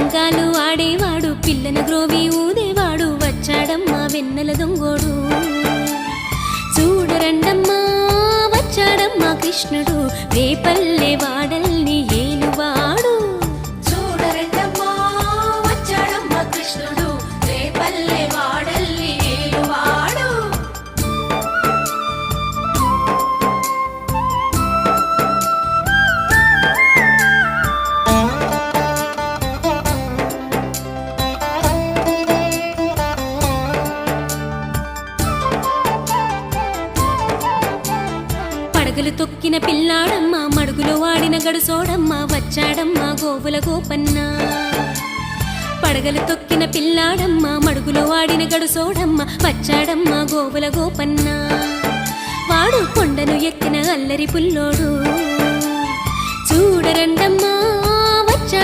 పతంకాలు ఆడేవాడు పిల్లన గ్రోవి ఊదేవాడు వచ్చాడమ్మా వెన్నెల దొంగోడు చూడరండమ్మా వచ్చాడమ్మా కృష్ణుడు రేపల్లె వాడల్ని ఏలువాడు చూడరండమ్మా వచ్చాడమ్మా కృష్ణుడు రేపల్లె వాడల్ని ఏలువాడు పడగలు తొక్కిన పిల్లాడమ్మ మడుగులో వాడిన గడుసోడమ్మ వచ్చాడమ్మా గోవుల గోపన్న పడగలు తొక్కిన పిల్లాడమ్మ మడుగులో వాడిన గడుసోడమ్మ వచ్చాడమ్మా గోవుల గోపన్న వాడు కొండను ఎక్కిన అల్లరి పుల్లోడు చూడరండమ్మా